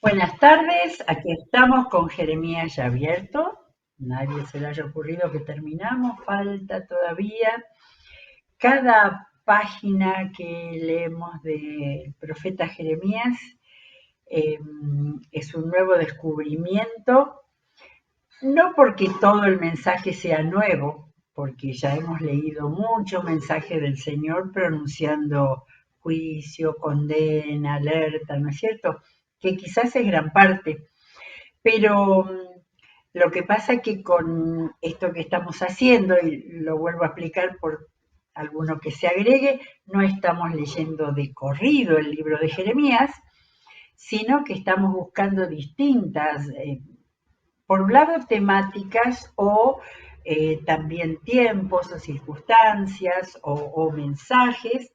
Buenas tardes, aquí estamos con Jeremías ya abierto. Nadie se le haya ocurrido que terminamos, falta todavía. Cada página que leemos del profeta Jeremías eh, es un nuevo descubrimiento, no porque todo el mensaje sea nuevo, porque ya hemos leído mucho mensaje del Señor pronunciando juicio, condena, alerta, ¿no es cierto? Que quizás es gran parte, pero lo que pasa es que con esto que estamos haciendo, y lo vuelvo a explicar por alguno que se agregue, no estamos leyendo de corrido el libro de Jeremías, sino que estamos buscando distintas, por un lado, temáticas o también tiempos o circunstancias o mensajes,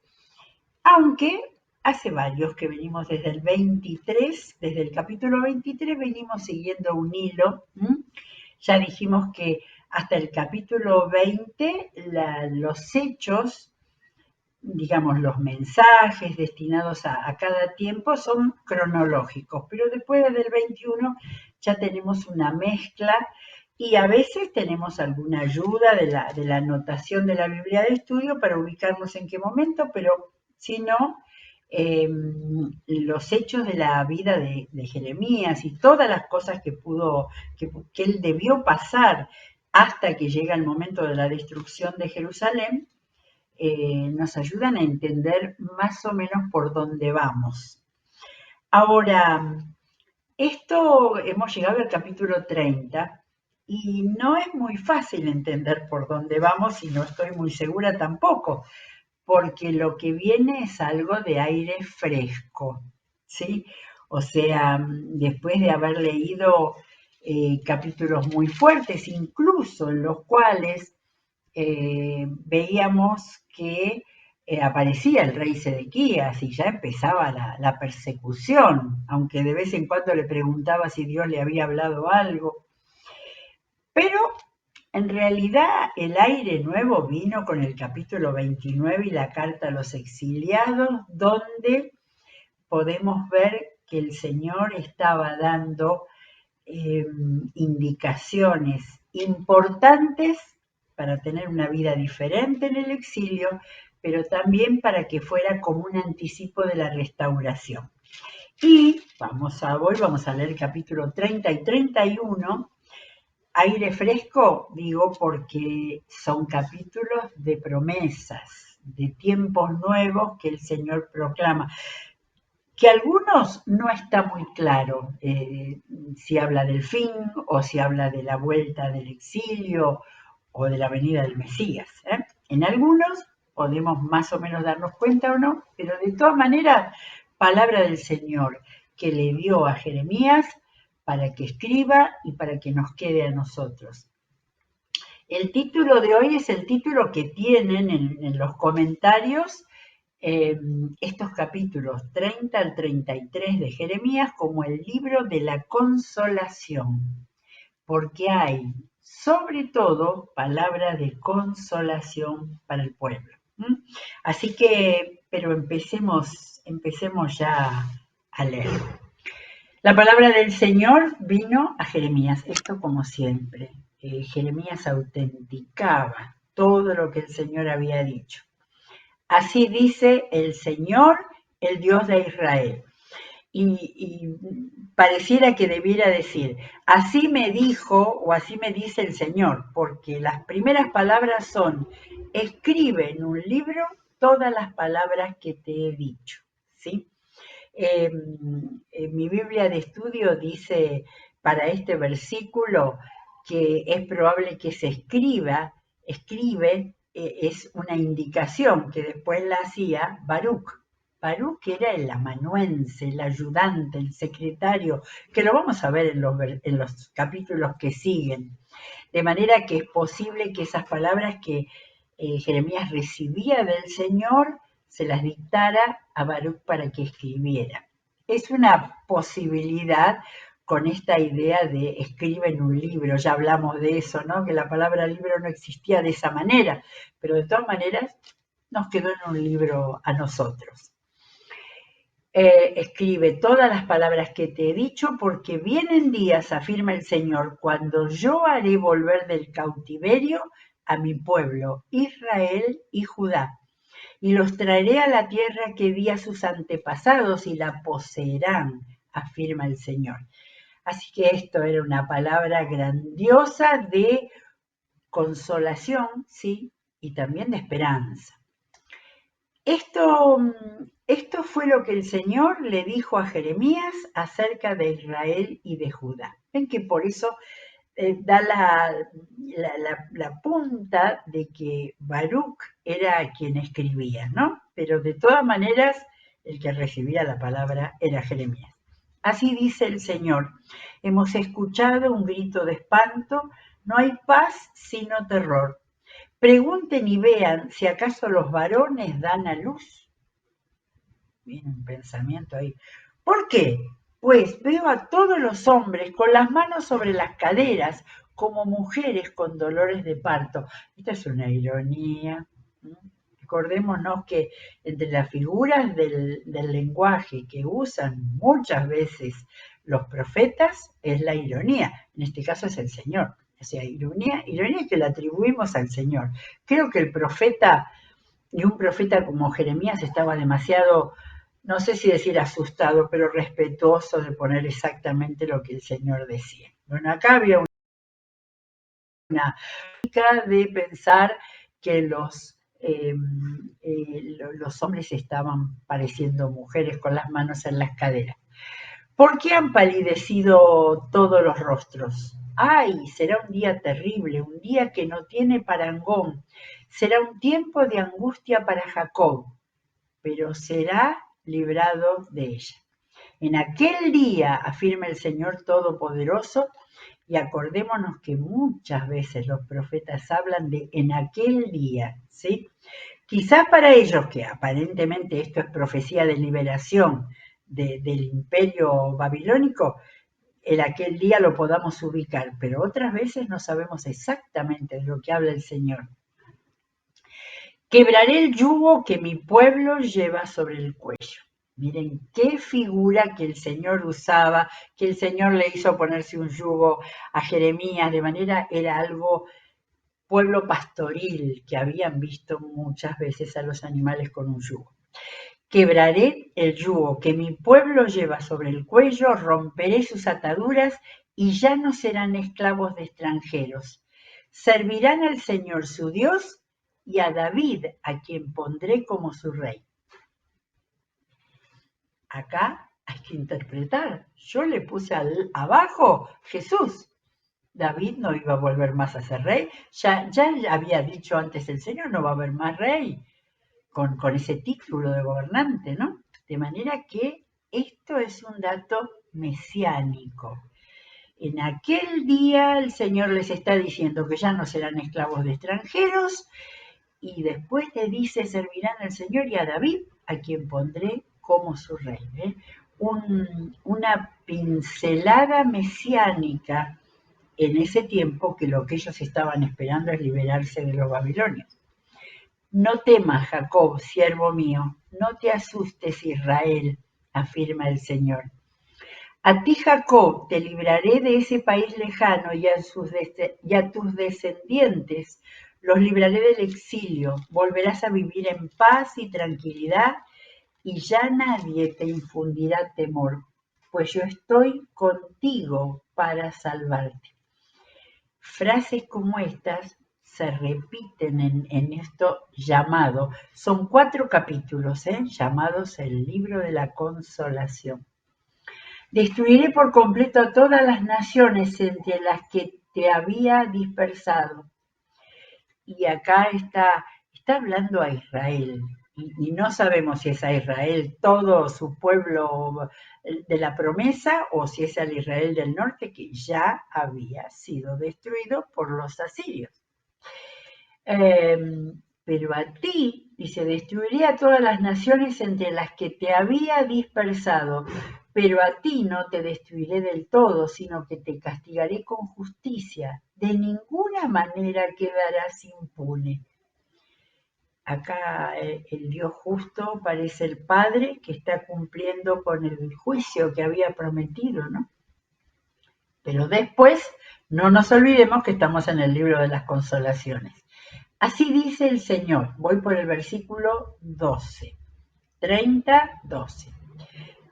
aunque hace varios que venimos desde el 23, desde el capítulo 23 venimos siguiendo un hilo. Ya dijimos que hasta el capítulo 20 los hechos, digamos, los mensajes destinados a cada tiempo son cronológicos, pero después del 21 ya tenemos una mezcla y a veces tenemos alguna ayuda de la anotación de la Biblia de estudio para ubicarnos en qué momento, pero si no, los hechos de la vida de Jeremías y todas las cosas que él debió pasar hasta que llega el momento de la destrucción de Jerusalén, nos ayudan a entender más o menos por dónde vamos. Ahora, esto hemos llegado al capítulo 30 y no es muy fácil entender por dónde vamos y no estoy muy segura tampoco, porque lo que viene es algo de aire fresco, ¿sí? O sea, después de haber leído capítulos muy fuertes, incluso en los cuales veíamos que aparecía el rey Sedequías y ya empezaba la persecución, aunque de vez en cuando le preguntaba si Dios le había hablado algo. Pero en realidad el aire nuevo vino con el capítulo 29 y la carta a los exiliados, donde podemos ver que el Señor estaba dando indicaciones importantes para tener una vida diferente en el exilio, pero también para que fuera como un anticipo de la restauración. Y hoy vamos a leer el capítulo 30 y 31. Aire fresco, digo, porque son capítulos de promesas, de tiempos nuevos que el Señor proclama, que algunos no está muy claro si habla del fin o si habla de la vuelta del exilio o de la venida del Mesías. En algunos podemos más o menos darnos cuenta o no, pero de todas maneras, palabra del Señor que le dio a Jeremías para que escriba y para que nos quede a nosotros. El título de hoy es el título que tienen en los comentarios estos capítulos 30 al 33 de Jeremías como el libro de la consolación, porque hay sobre todo palabras de consolación para el pueblo. Así que, pero empecemos ya a leer. La palabra del Señor vino a Jeremías, esto como siempre. Jeremías autenticaba todo lo que el Señor había dicho. Así dice el Señor, el Dios de Israel. Y pareciera que debiera decir, así me dijo o así me dice el Señor, porque las primeras palabras son, escribe en un libro todas las palabras que te he dicho, ¿sí? En mi Biblia de estudio dice para este versículo que es probable que se escribe, es una indicación que después la hacía Baruch. Baruch era el amanuense, el ayudante, el secretario, que lo vamos a ver en los capítulos que siguen. De manera que es posible que esas palabras que Jeremías recibía del Señor se las dictara a Baruch para que escribiera. Es una posibilidad con esta idea de escribe en un libro, ya hablamos de eso, ¿no? Que la palabra libro no existía de esa manera, pero de todas maneras nos quedó en un libro a nosotros. escribe todas las palabras que te he dicho, porque vienen días, afirma el Señor, cuando yo haré volver del cautiverio a mi pueblo, Israel y Judá, y los traeré a la tierra que di a sus antepasados y la poseerán, afirma el Señor. Así que esto era una palabra grandiosa de consolación, ¿sí? Y también de esperanza. Esto fue lo que el Señor le dijo a Jeremías acerca de Israel y de Judá. Ven que por eso da la punta de que Baruch era quien escribía, ¿no? Pero de todas maneras, el que recibía la palabra era Jeremías. Así dice el Señor: hemos escuchado un grito de espanto, no hay paz sino terror. Pregunten y vean si acaso los varones dan a luz. Viene un pensamiento ahí. ¿Por qué? Pues veo a todos los hombres con las manos sobre las caderas, como mujeres con dolores de parto. Esta es una ironía. Recordémonos que entre las figuras del lenguaje que usan muchas veces los profetas es la ironía. En este caso es el Señor. O sea, ironía que la atribuimos al Señor. Creo que el profeta, y un profeta como Jeremías, estaba demasiado, no sé si decir asustado, pero respetuoso de poner exactamente lo que el Señor decía. Bueno, acá había una lógica de pensar que los hombres estaban pareciendo mujeres con las manos en las caderas. ¿Por qué han palidecido todos los rostros? ¡Ay! Será un día terrible, un día que no tiene parangón. Será un tiempo de angustia para Jacob, pero será librado de ella. En aquel día, afirma el Señor Todopoderoso, y acordémonos que muchas veces los profetas hablan de en aquel día, ¿sí? Quizás para ellos, que aparentemente esto es profecía de liberación del imperio babilónico, en aquel día lo podamos ubicar, pero otras veces no sabemos exactamente de lo que habla el Señor. Quebraré el yugo que mi pueblo lleva sobre el cuello. Miren qué figura que el Señor usaba, que el Señor le hizo ponerse un yugo a Jeremías, de manera era algo pueblo pastoril, que habían visto muchas veces a los animales con un yugo. Quebraré el yugo que mi pueblo lleva sobre el cuello, romperé sus ataduras y ya no serán esclavos de extranjeros. Servirán al Señor su Dios y a David, a quien pondré como su rey. Acá hay que interpretar. Yo le puse abajo Jesús. David no iba a volver más a ser rey. Ya había dicho antes el Señor, no va a haber más rey con ese título de gobernante, ¿no? De manera que esto es un dato mesiánico. En aquel día el Señor les está diciendo que ya no serán esclavos de extranjeros, y después le dice: servirán al Señor y a David, a quien pondré como su rey. Una pincelada mesiánica en ese tiempo, que lo que ellos estaban esperando es liberarse de los babilonios. No temas, Jacob, siervo mío, no te asustes, Israel, afirma el Señor. A ti, Jacob, te libraré de ese país lejano, y a tus descendientes los libraré del exilio. Volverás a vivir en paz y tranquilidad, y ya nadie te infundirá temor, pues yo estoy contigo para salvarte. Frases como estas se repiten en esto llamado, son 4 capítulos, llamados el libro de la consolación. Destruiré por completo a todas las naciones entre las que te había dispersado. Y acá está hablando a Israel, y no sabemos si es a Israel todo su pueblo de la promesa, o si es al Israel del norte, que ya había sido destruido por los asirios. Pero a ti, dice, destruiré a todas las naciones entre las que te había dispersado, pero a ti no te destruiré del todo, sino que te castigaré con justicia. De ninguna manera quedarás impune. Acá el Dios justo parece el Padre que está cumpliendo con el juicio que había prometido, ¿no? Pero después no nos olvidemos que estamos en el libro de las consolaciones. Así dice el Señor. Voy por el versículo 12, 30, 12.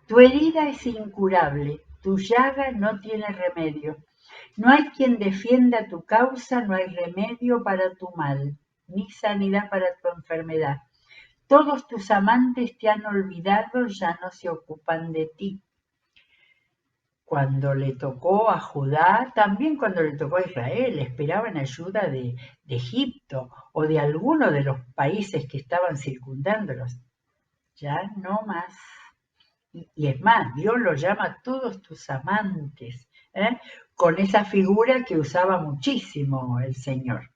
Tu herida es incurable, tu llaga no tiene remedio. No hay quien defienda tu causa, no hay remedio para tu mal, ni sanidad para tu enfermedad. Todos tus amantes te han olvidado, ya no se ocupan de ti. Cuando le tocó a Judá, también cuando le tocó a Israel, esperaban ayuda de Egipto o de alguno de los países que estaban circundándolos. Ya no más. Y es más, Dios los llama a todos tus amantes, ¿eh? Con esa figura que usaba muchísimo el Señor.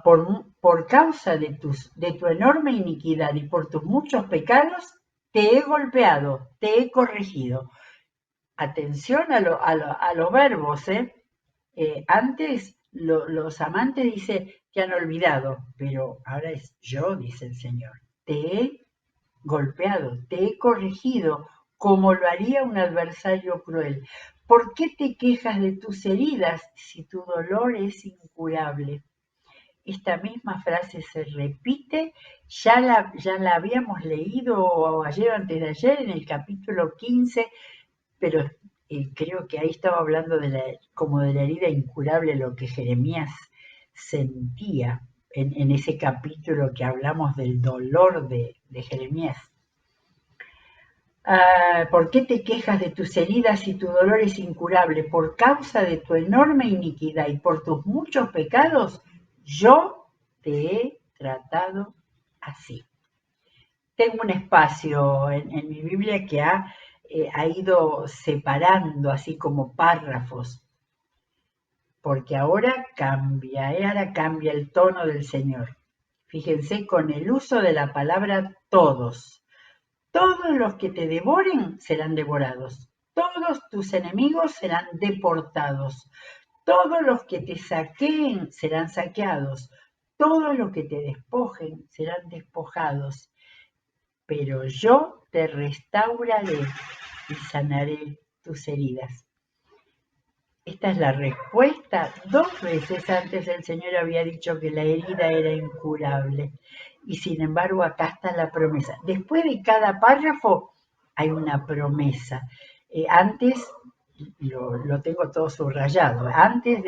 Por causa de tu enorme iniquidad y por tus muchos pecados, te he golpeado, te he corregido. Atención a los verbos, ¿eh? Antes los amantes dice, te han olvidado, pero ahora es yo, dice el Señor. Te he golpeado, te he corregido, como lo haría un adversario cruel. ¿Por qué te quejas de tus heridas si tu dolor es incurable? Esta misma frase se repite, ya la habíamos leído ayer o antes de ayer en el capítulo 15, pero creo que ahí estaba hablando como de la herida incurable, lo que Jeremías sentía en ese capítulo que hablamos del dolor de Jeremías. ¿Por qué te quejas de tus heridas y tu dolor es incurable? Por causa de tu enorme iniquidad y por tus muchos pecados, yo te he tratado así. Tengo un espacio en mi Biblia que ha ido separando así como párrafos, porque ahora cambia el tono del Señor. Fíjense con el uso de la palabra todos. Todos los que te devoren serán devorados. Todos tus enemigos serán deportados. Todos los que te saqueen serán saqueados. Todos los que te despojen serán despojados. Pero yo te restauraré y sanaré tus heridas. Esta es la respuesta. 2 veces antes el Señor había dicho que la herida era incurable. Y sin embargo acá está la promesa. Después de cada párrafo hay una promesa. Antes, lo tengo todo subrayado,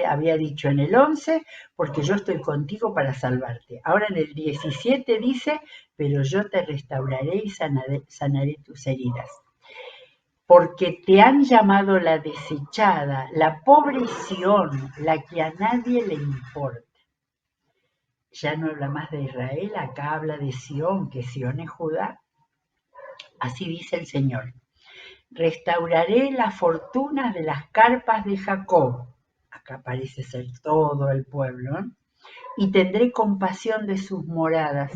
había dicho en el 11, porque yo estoy contigo para salvarte. Ahora en el 17 dice, pero yo te restauraré y sanaré tus heridas. Porque te han llamado la desechada, la pobre Sión, la que a nadie le importa. Ya no habla más de Israel, acá habla de Sión, que Sión es Judá. Así dice el Señor. Restauraré las fortunas de las carpas de Jacob. Acá parece ser todo el pueblo, ¿eh? Y tendré compasión de sus moradas.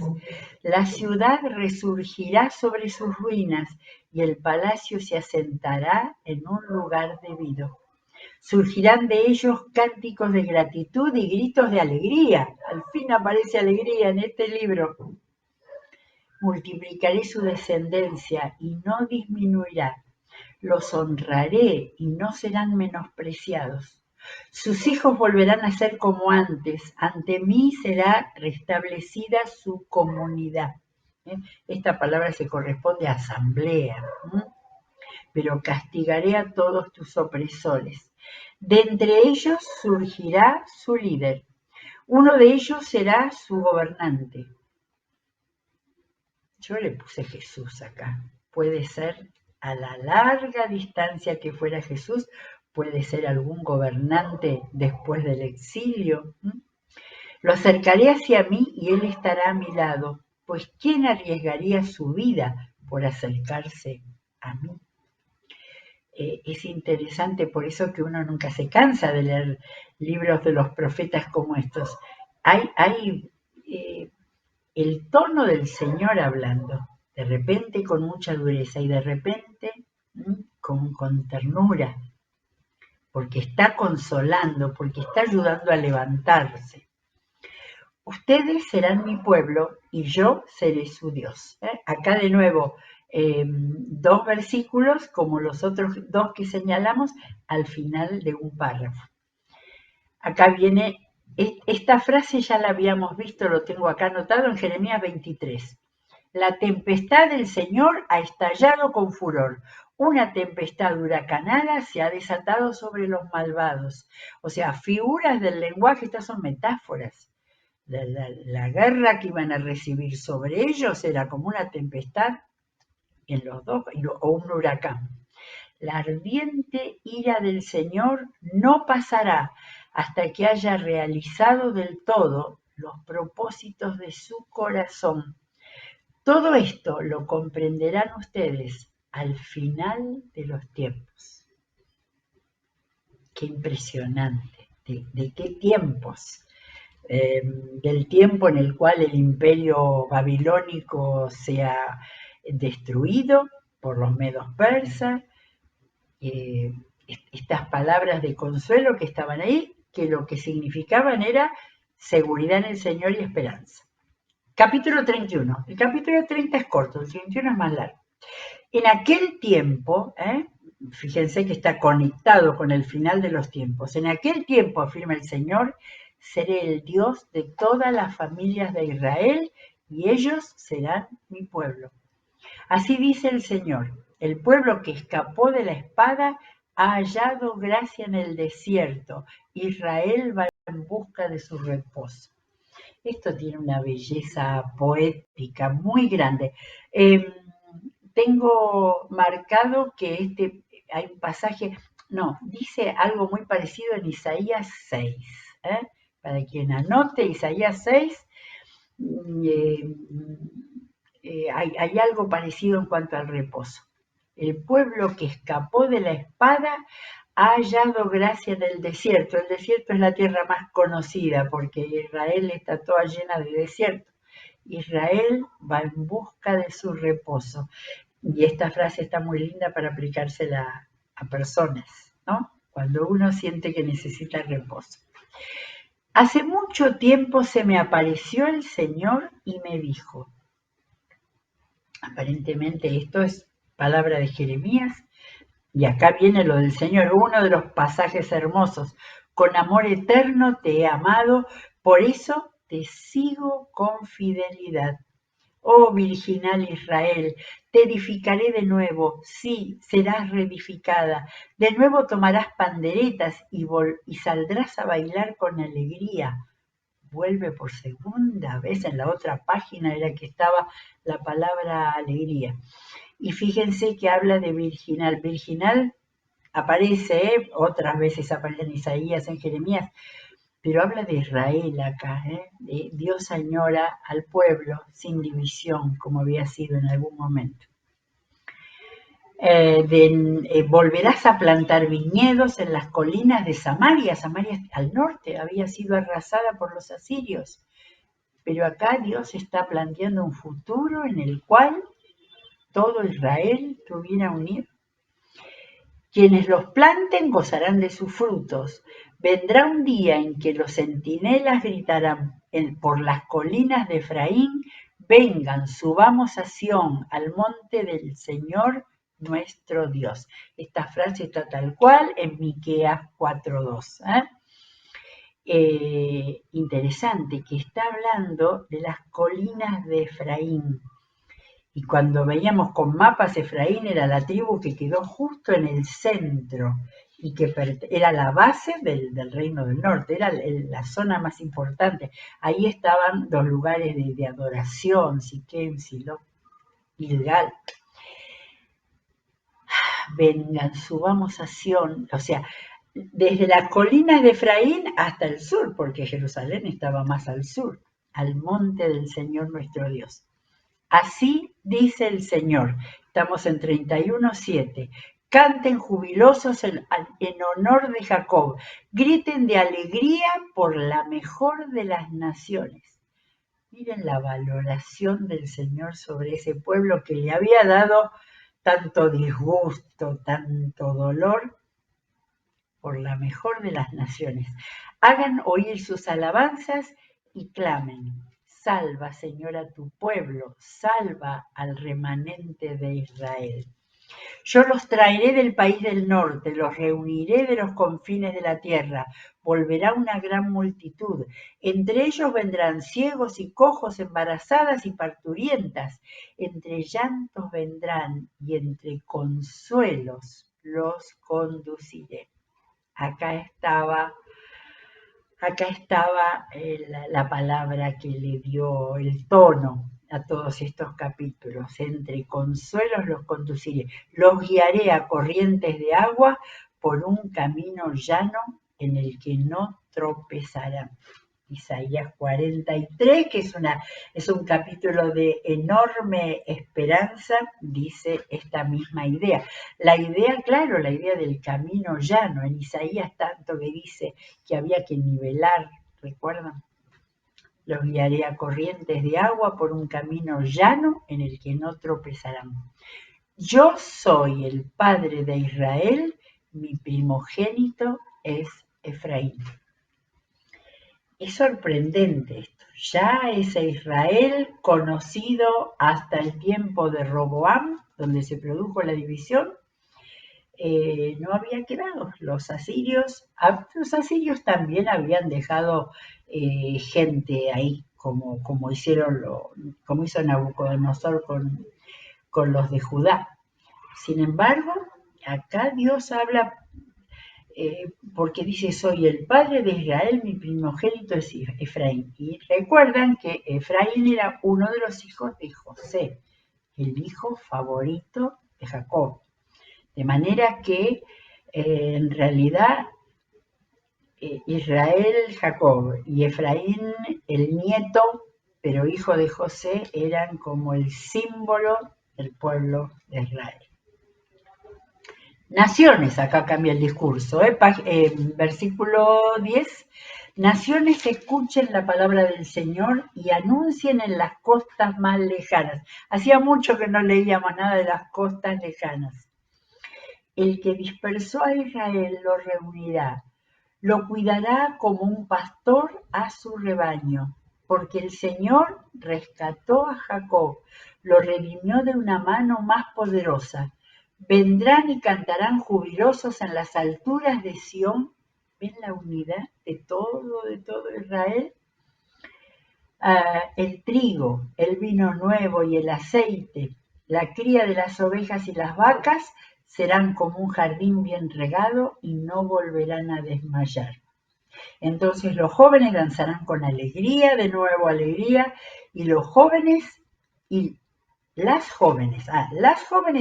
La ciudad resurgirá sobre sus ruinas y el palacio se asentará en un lugar debido. Surgirán de ellos cánticos de gratitud y gritos de alegría. Al fin aparece alegría en este libro. Multiplicaré su descendencia y no disminuirá. Los honraré y no serán menospreciados. Sus hijos volverán a ser como antes. Ante mí será restablecida su comunidad. Esta palabra se corresponde a asamblea. Pero castigaré a todos tus opresores. De entre ellos surgirá su líder. Uno de ellos será su gobernante. Yo le puse Jesús acá. Puede ser a la larga distancia que fuera Jesús, puede ser algún gobernante después del exilio. Lo acercaré hacia mí y él estará a mi lado, pues ¿quién arriesgaría su vida por acercarse a mí? Es interesante, por eso que uno nunca se cansa de leer libros de los profetas como estos. Hay el tono del Señor hablando, de repente con mucha dureza y de repente con ternura, porque está consolando, porque está ayudando a levantarse. ustedes serán mi pueblo y yo seré su Dios. Acá de nuevo, dos versículos como los otros dos que señalamos al final de un párrafo. Acá viene, esta frase ya la habíamos visto, lo tengo acá anotado en Jeremías 23. La tempestad del Señor ha estallado con furor. Una tempestad huracanada se ha desatado sobre los malvados. O sea, figuras del lenguaje, estas son metáforas. La guerra que iban a recibir sobre ellos era como una tempestad en los dos, o un huracán. La ardiente ira del Señor no pasará hasta que haya realizado del todo los propósitos de su corazón. Todo esto lo comprenderán ustedes al final de los tiempos. Qué impresionante. ¿De qué tiempos? Del tiempo en el cual el imperio babilónico se ha destruido por los medos persas, estas palabras de consuelo que estaban ahí, que lo que significaban era seguridad en el Señor y esperanza. Capítulo 31. El capítulo 30 es corto, el 31 es más largo. En aquel tiempo, fíjense que está conectado con el final de los tiempos, en aquel tiempo, afirma el Señor, seré el Dios de todas las familias de Israel y ellos serán mi pueblo. Así dice el Señor, el pueblo que escapó de la espada ha hallado gracia en el desierto. Israel va en busca de su reposo. Esto tiene una belleza poética muy grande. Tengo marcado que hay un pasaje, dice algo muy parecido en Isaías 6. Para quien anote Isaías 6, hay algo parecido en cuanto al reposo. El pueblo que escapó de la espada ha hallado gracia en el desierto. El desierto es la tierra más conocida porque Israel está toda llena de desierto. Israel va en busca de su reposo. Y esta frase está muy linda para aplicársela a personas, ¿no? Cuando uno siente que necesita reposo. Hace mucho tiempo se me apareció el Señor y me dijo, aparentemente esto es palabra de Jeremías, y acá viene lo del Señor, uno de los pasajes hermosos. Con amor eterno te he amado, por eso te sigo con fidelidad. Oh virginal Israel, te edificaré de nuevo, sí, serás reedificada. De nuevo tomarás panderetas y saldrás a bailar con alegría. Vuelve por segunda vez, en la otra página era que estaba la palabra alegría. Y fíjense que habla de virginal. Virginal aparece, otras veces aparece en Isaías, en Jeremías, pero habla de Israel acá. Dios añora al pueblo sin división, como había sido en algún momento. Volverás a plantar viñedos en las colinas de Samaria. Samaria al norte había sido arrasada por los asirios. Pero acá Dios está planteando un futuro en el cual todo Israel estuviera unido. Quienes los planten gozarán de sus frutos. Vendrá un día en que los centinelas gritarán por las colinas de Efraín, vengan, subamos a Sión, al monte del Señor nuestro Dios. Esta frase está tal cual en Miqueas 4:2. Interesante que está hablando de las colinas de Efraín. Y cuando veíamos con mapas, Efraín era la tribu que quedó justo en el centro y que era la base del Reino del Norte, era la zona más importante. Ahí estaban los lugares de adoración, Siquem, Silo, Gilgal. Vengan, subamos a Sión, o sea, desde las colinas de Efraín hasta el sur, porque Jerusalén estaba más al sur, al monte del Señor nuestro Dios. Así dice el Señor. Estamos en 31:7. Canten jubilosos en honor de Jacob. Griten de alegría por la mejor de las naciones. Miren la valoración del Señor sobre ese pueblo que le había dado tanto disgusto, tanto dolor, por la mejor de las naciones. Hagan oír sus alabanzas y clamen: salva, Señor, a tu pueblo, salva al remanente de Israel. Yo los traeré del país del norte, los reuniré de los confines de la tierra. Volverá una gran multitud. Entre ellos vendrán ciegos y cojos, embarazadas y parturientas. Entre llantos vendrán y entre consuelos los conduciré. Acá estaba la palabra que le dio el tono a todos estos capítulos. Entre consuelos los conduciré, los guiaré a corrientes de agua por un camino llano en el que no tropezarán. Isaías 43, que es un capítulo de enorme esperanza, dice esta misma idea. La idea, claro, la idea del camino llano. En Isaías tanto que dice que había que nivelar, ¿recuerdan? Los guiaré a corrientes de agua por un camino llano en el que no tropezarán. Yo soy el padre de Israel, mi primogénito es Efraín. Es sorprendente esto. Ya ese Israel conocido hasta el tiempo de Roboam, donde se produjo la división, no había quedado. Los asirios también habían dejado gente ahí, como hizo Nabucodonosor con los de Judá. Sin embargo, acá Dios habla porque dice: soy el padre de Israel, mi primogénito es Efraín. Y recuerdan que Efraín era uno de los hijos de José, el hijo favorito de Jacob. De manera que en realidad Israel, Jacob, y Efraín, el nieto, pero hijo de José, eran como el símbolo del pueblo de Israel. Naciones, acá cambia el discurso, versículo 10. Naciones, escuchen la palabra del Señor y anuncien en las costas más lejanas. Hacía mucho que no leíamos nada de las costas lejanas. El que dispersó a Israel lo reunirá, lo cuidará como un pastor a su rebaño, porque el Señor rescató a Jacob, lo redimió de una mano más poderosa. Vendrán y cantarán jubilosos en las alturas de Sión. ¿Ven la unidad de todo Israel? El trigo, el vino nuevo y el aceite, la cría de las ovejas y las vacas serán como un jardín bien regado y no volverán a desmayar. Entonces los jóvenes danzarán con alegría, de nuevo alegría, y los jóvenes y las jóvenes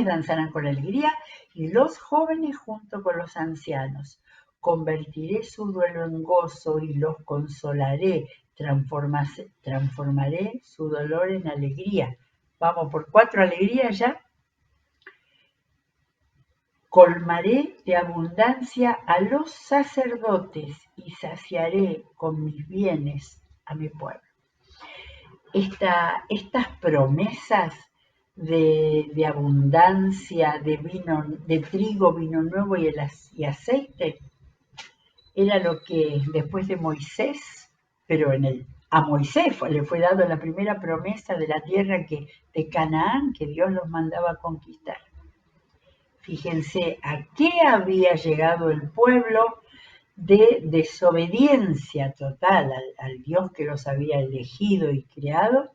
danzarán con alegría y los jóvenes junto con los ancianos. Convertiré su duelo en gozo y los consolaré. Transformaré su dolor en alegría. Vamos por 4 alegrías ya. Colmaré de abundancia a los sacerdotes y saciaré con mis bienes a mi pueblo. Estas promesas de abundancia de trigo, vino nuevo y aceite, era lo que después de Moisés, pero a Moisés le fue dado la primera promesa de la tierra de Canaán, que Dios los mandaba a conquistar. Fíjense a qué había llegado el pueblo de desobediencia total al Dios que los había elegido y creado,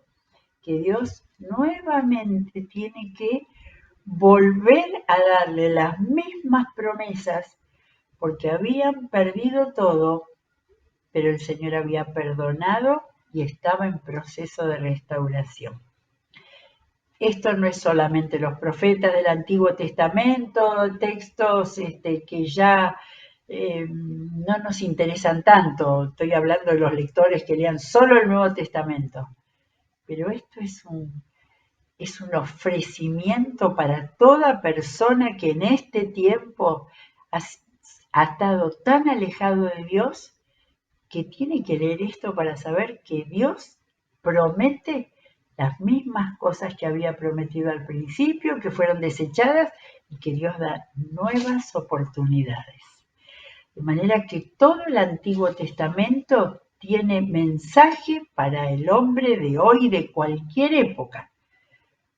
que Dios nuevamente tiene que volver a darle las mismas promesas, porque habían perdido todo, pero el Señor había perdonado y estaba en proceso de restauración. Esto no es solamente los profetas del Antiguo Testamento, textos que ya no nos interesan tanto. Estoy hablando de los lectores que lean solo el Nuevo Testamento. Pero esto es un ofrecimiento para toda persona que en este tiempo ha estado tan alejado de Dios, que tiene que leer esto para saber que Dios promete las mismas cosas que había prometido al principio, que fueron desechadas, y que Dios da nuevas oportunidades. De manera que todo el Antiguo Testamento tiene mensaje para el hombre de hoy de cualquier época,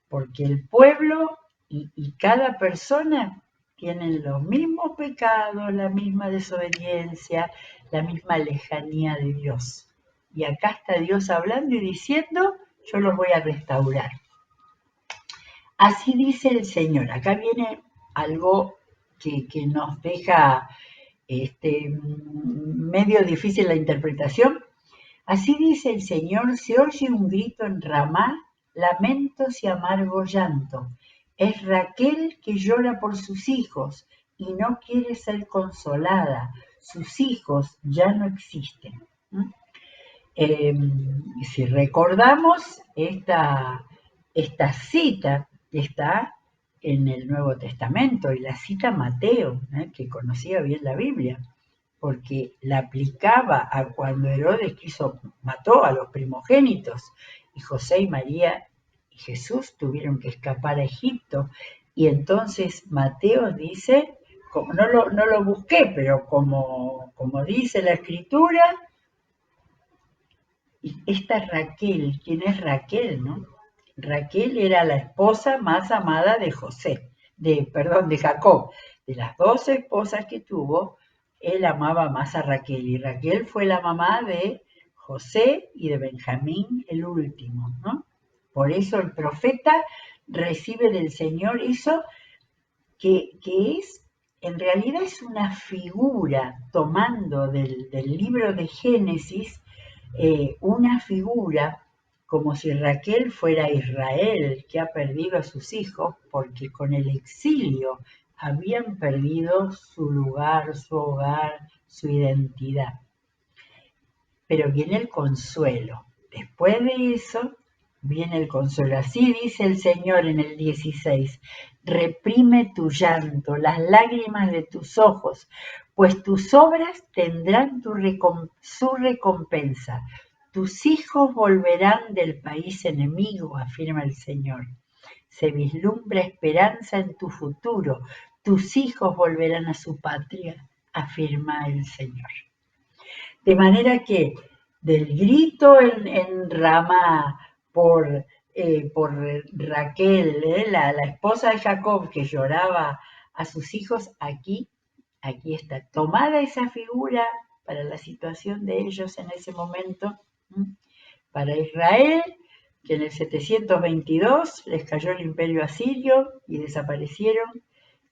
porque el pueblo y cada persona tienen los mismos pecados, la misma desobediencia, la misma lejanía de Dios. Y acá está Dios hablando y diciendo, yo los voy a restaurar. Así dice el Señor. Acá viene algo que nos deja medio difícil la interpretación. Así dice el Señor, se oye un grito en Ramá, lamentos y amargo llanto. Es Raquel que llora por sus hijos y no quiere ser consolada. Sus hijos ya no existen. Si recordamos, esta cita está en el Nuevo Testamento y la cita Mateo, que conocía bien la Biblia, porque la aplicaba a cuando Herodes mató a los primogénitos y José y María y Jesús tuvieron que escapar a Egipto. Y entonces Mateo dice, no lo busqué, pero como dice la escritura, esta Raquel, ¿quién es Raquel, no? Raquel era la esposa más amada de de Jacob. De las 2 esposas que tuvo, él amaba más a Raquel. Y Raquel fue la mamá de José y de Benjamín, el último, ¿no? Por eso el profeta recibe del Señor eso que en realidad es una figura, tomando del libro de Génesis, una figura como si Raquel fuera Israel, que ha perdido a sus hijos porque con el exilio habían perdido su lugar, su hogar, su identidad. Pero viene el consuelo. Después de eso, viene el consuelo. Así dice el Señor en el 16, reprime tu llanto, las lágrimas de tus ojos, pues tus obras tendrán su recompensa. Tus hijos volverán del país enemigo, afirma el Señor. Se vislumbra esperanza en tu futuro. Tus hijos volverán a su patria, afirma el Señor. De manera que del grito en Ramá por Raquel, la esposa de Jacob que lloraba a sus hijos, aquí está tomada esa figura para la situación de ellos en ese momento, para Israel, que en el 722 les cayó el imperio asirio y desaparecieron,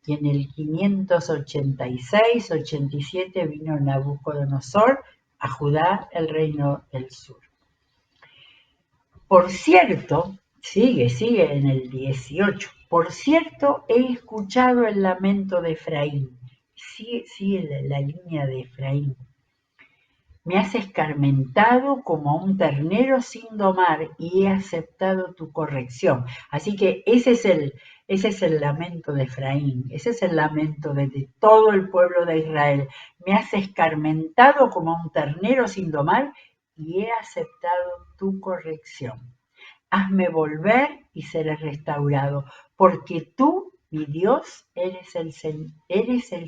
y en el 586-87 vino Nabucodonosor a Judá, el reino del sur. Por cierto, sigue en el 18. Por cierto, he escuchado el lamento de Efraín. Sigue la línea de Efraín. Me has escarmentado como un ternero sin domar y he aceptado tu corrección. Así que ese es el lamento de Efraín, ese es el lamento de todo el pueblo de Israel. Me has escarmentado como un ternero sin domar y he aceptado tu corrección. Hazme volver y seré restaurado, porque tú, mi Dios, eres el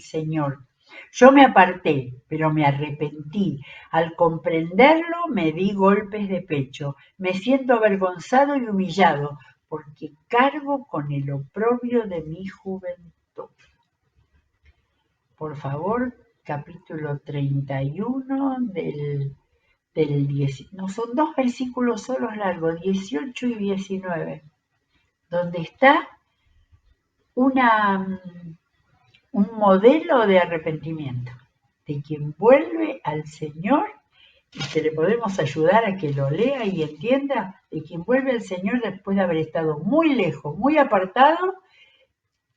Señor. Yo me aparté, pero me arrepentí. Al comprenderlo, me di golpes de pecho. Me siento avergonzado y humillado, porque cargo con el oprobio de mi juventud. Por favor, capítulo 31 del 10. No, son 2 versículos solos largos, 18 y 19, donde está un modelo de arrepentimiento de quien vuelve al Señor y que le podemos ayudar a que lo lea y entienda, de quien vuelve al Señor después de haber estado muy lejos, muy apartado,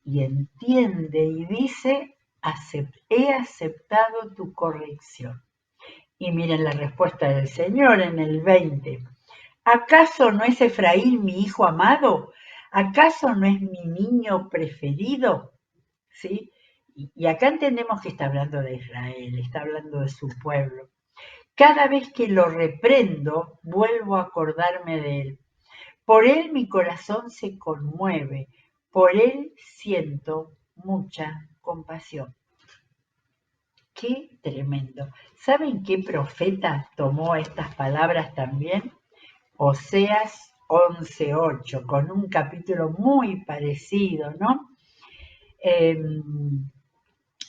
y entiende y dice, he aceptado tu corrección. Y miren la respuesta del Señor en el 20. ¿Acaso no es Efraín mi hijo amado? ¿Acaso no es mi niño preferido? ¿Sí? Y acá entendemos que está hablando de Israel, está hablando de su pueblo. Cada vez que lo reprendo, vuelvo a acordarme de él. Por él mi corazón se conmueve, por él siento mucha compasión. Qué tremendo. ¿Saben qué profeta tomó estas palabras también? Oseas 11:8, con un capítulo muy parecido, ¿no?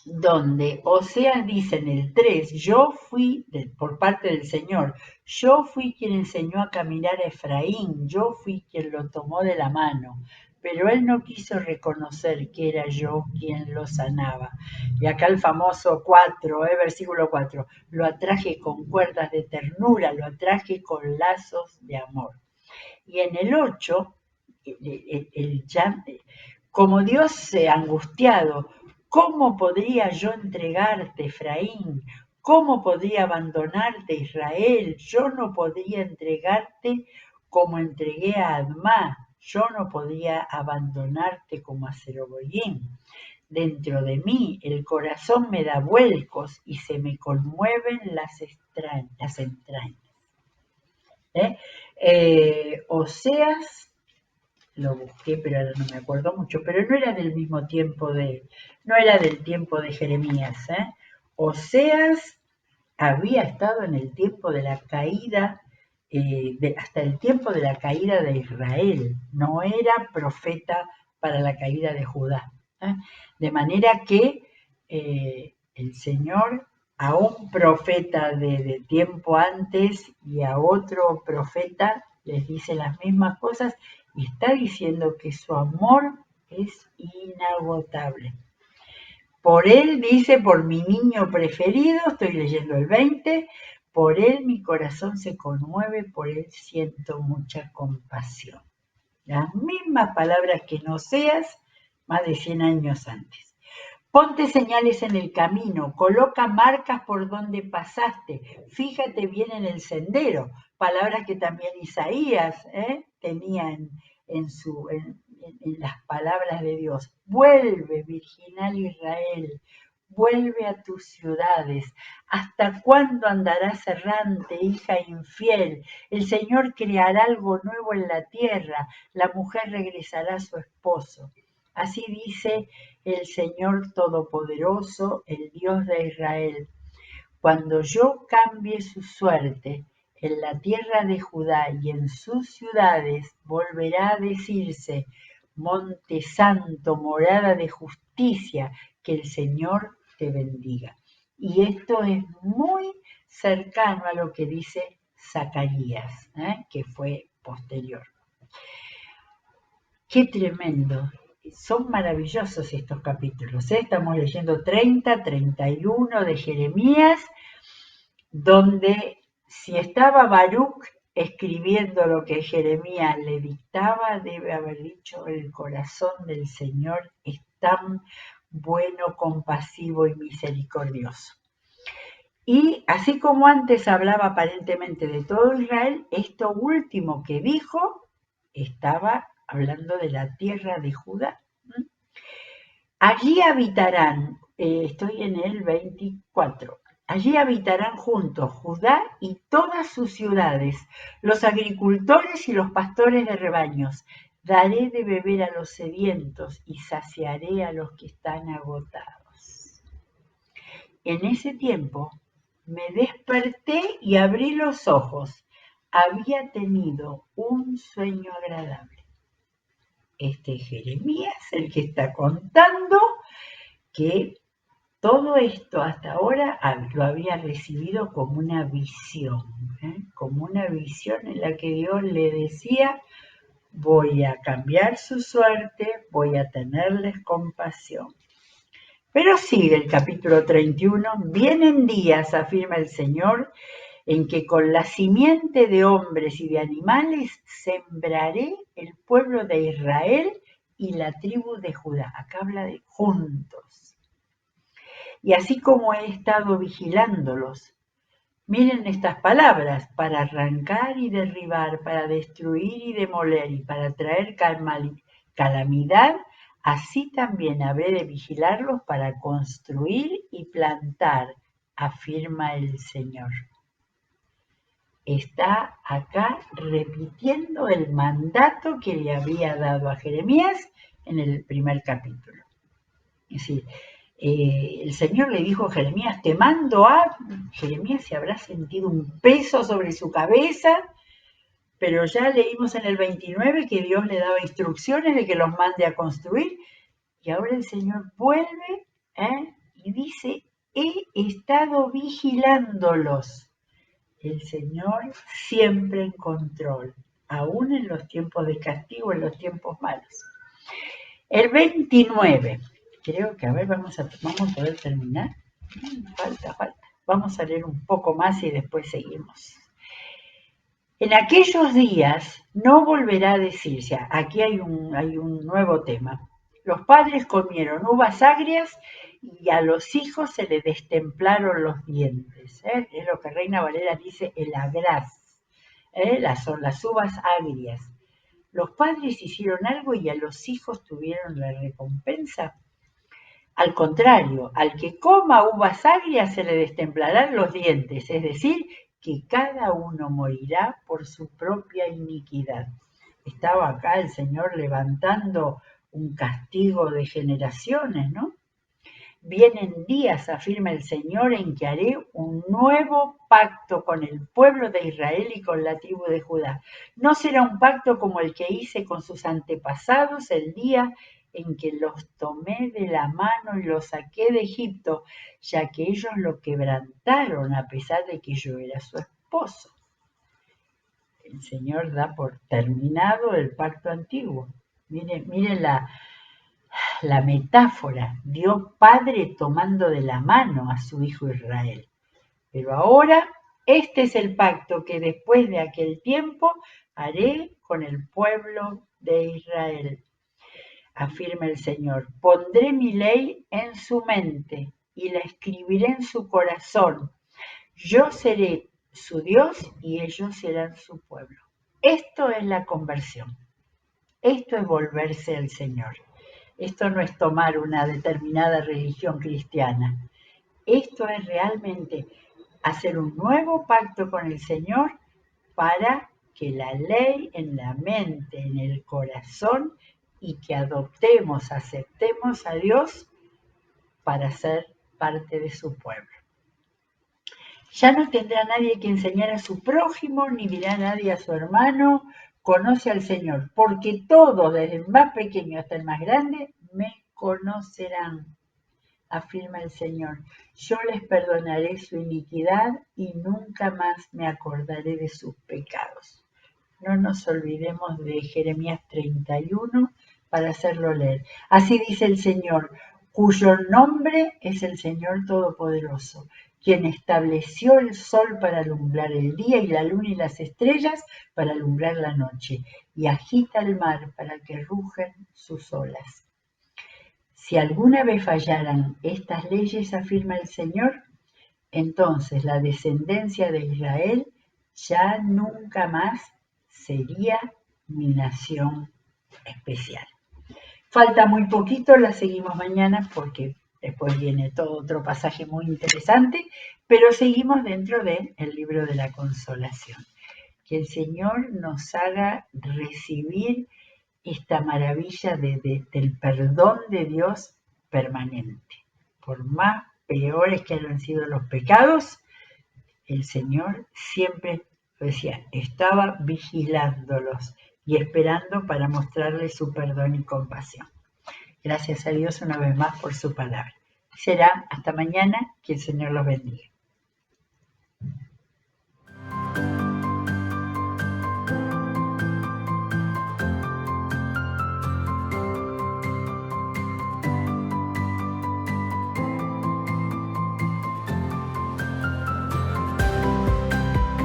Donde Oseas dice en el 3, yo fui, por parte del Señor, yo fui quien enseñó a caminar a Efraín, yo fui quien lo tomó de la mano, pero él no quiso reconocer que era yo quien lo sanaba. Y acá el famoso 4, versículo 4, lo atraje con cuerdas de ternura, lo atraje con lazos de amor. Y en el 8, como Dios angustiado, ¿cómo podría yo entregarte, Efraín? ¿Cómo podría abandonarte, Israel? Yo no podría entregarte como entregué a Admá. Yo no podría abandonarte como a Zeroboyim. Dentro de mí el corazón me da vuelcos y se me conmueven las entrañas. Oseas, lo busqué, pero ahora no me acuerdo mucho, pero no era del mismo tiempo no era del tiempo de Jeremías. Oseas había estado en el tiempo de la caída, hasta el tiempo de la caída de Israel, no era profeta para la caída de Judá. De manera que el Señor a un profeta de tiempo antes y a otro profeta les dice las mismas cosas y está diciendo que su amor es inagotable. Por él, dice, por mi niño preferido, estoy leyendo el 20, por él mi corazón se conmueve, por él siento mucha compasión. Las mismas palabras que en Oseas, más de 100 años antes. Ponte señales en el camino, coloca marcas por donde pasaste, fíjate bien en el sendero, palabras que también Isaías tenía en las palabras de Dios. Vuelve, virginal Israel, vuelve a tus ciudades. ¿Hasta cuándo andarás errante, hija infiel? El Señor creará algo nuevo en la tierra, la mujer regresará a su esposo. Así dice el Señor Todopoderoso, el Dios de Israel. Cuando yo cambie su suerte en la tierra de Judá y en sus ciudades, volverá a decirse, Monte Santo, morada de justicia, que el Señor te bendiga. Y esto es muy cercano a lo que dice Zacarías, que fue posterior. ¡Qué tremendo! Son maravillosos estos capítulos. Estamos leyendo 30, 31 de Jeremías, donde si estaba Baruch escribiendo lo que Jeremías le dictaba, debe haber dicho, el corazón del Señor es tan bueno, compasivo y misericordioso. Y así como antes hablaba aparentemente de todo Israel, esto último que dijo estaba hablando de la tierra de Judá. Allí habitarán, estoy en el 24, allí habitarán juntos Judá y todas sus ciudades, los agricultores y los pastores de rebaños. Daré de beber a los sedientos y saciaré a los que están agotados. En ese tiempo me desperté y abrí los ojos. Había tenido un sueño agradable. Este Jeremías, el que está contando que todo esto hasta ahora lo había recibido como una visión, como una visión en la que Dios le decía, voy a cambiar su suerte, voy a tenerles compasión. Pero sigue el capítulo 31, vienen días, afirma el Señor, en que con la simiente de hombres y de animales sembraré el pueblo de Israel y la tribu de Judá. Acá habla de juntos. Y así como he estado vigilándolos, miren estas palabras, para arrancar y derribar, para destruir y demoler y para traer calamidad, así también habré de vigilarlos para construir y plantar, afirma el Señor. Está acá repitiendo el mandato que le había dado a Jeremías en el primer capítulo. Es decir, el Señor le dijo a Jeremías, te mando a... Jeremías se habrá sentido un peso sobre su cabeza, pero ya leímos en el 29 que Dios le daba instrucciones de que los mande a construir, y ahora el Señor vuelve y dice, he estado vigilándolos. El Señor siempre en control, aún en los tiempos de castigo, en los tiempos malos. El 29, creo que, a ver, vamos a poder terminar. Falta. Vamos a leer un poco más y después seguimos. En aquellos días no volverá a decirse, aquí hay un nuevo tema. Los padres comieron uvas agrias y a los hijos se les destemplaron los dientes. Es lo que Reina Valera dice, el agraz. Son las uvas agrias. Los padres hicieron algo y a los hijos tuvieron la recompensa. Al contrario, al que coma uvas agrias se le destemplarán los dientes, es decir, que cada uno morirá por su propia iniquidad. Estaba acá el Señor levantando un castigo de generaciones, ¿no? Vienen días, afirma el Señor, en que haré un nuevo pacto con el pueblo de Israel y con la tribu de Judá. No será un pacto como el que hice con sus antepasados el día en que los tomé de la mano y los saqué de Egipto, ya que ellos lo quebrantaron a pesar de que yo era su esposo. El Señor da por terminado el pacto antiguo. Miren la metáfora, Dios Padre tomando de la mano a su hijo Israel. Pero ahora este es el pacto que después de aquel tiempo haré con el pueblo de Israel. Afirma el Señor, pondré mi ley en su mente y la escribiré en su corazón. Yo seré su Dios y ellos serán su pueblo. Esto es la conversión. Esto es volverse al Señor. Esto no es tomar una determinada religión cristiana. Esto es realmente hacer un nuevo pacto con el Señor para que la ley en la mente, en el corazón, y que adoptemos, aceptemos a Dios para ser parte de su pueblo. Ya no tendrá nadie que enseñar a su prójimo, ni dirá nadie a su hermano, conoce al Señor, porque todos, desde el más pequeño hasta el más grande, me conocerán, afirma el Señor. Yo les perdonaré su iniquidad y nunca más me acordaré de sus pecados. No nos olvidemos de Jeremías 31 para hacerlo leer. Así dice el Señor, cuyo nombre es el Señor Todopoderoso, quien estableció el sol para alumbrar el día y la luna y las estrellas para alumbrar la noche, y agita el mar para que rujan sus olas. Si alguna vez fallaran estas leyes, afirma el Señor, entonces la descendencia de Israel ya nunca más sería mi nación especial. Falta muy poquito, la seguimos mañana porque después viene todo otro pasaje muy interesante, pero seguimos dentro del libro de la consolación. Que el Señor nos haga recibir esta maravilla del perdón de Dios permanente. Por más peores que hayan sido los pecados, el Señor siempre, lo decía, estaba vigilándolos y esperando para mostrarles su perdón y compasión. Gracias a Dios una vez más por su palabra. Será hasta mañana, que el Señor los bendiga.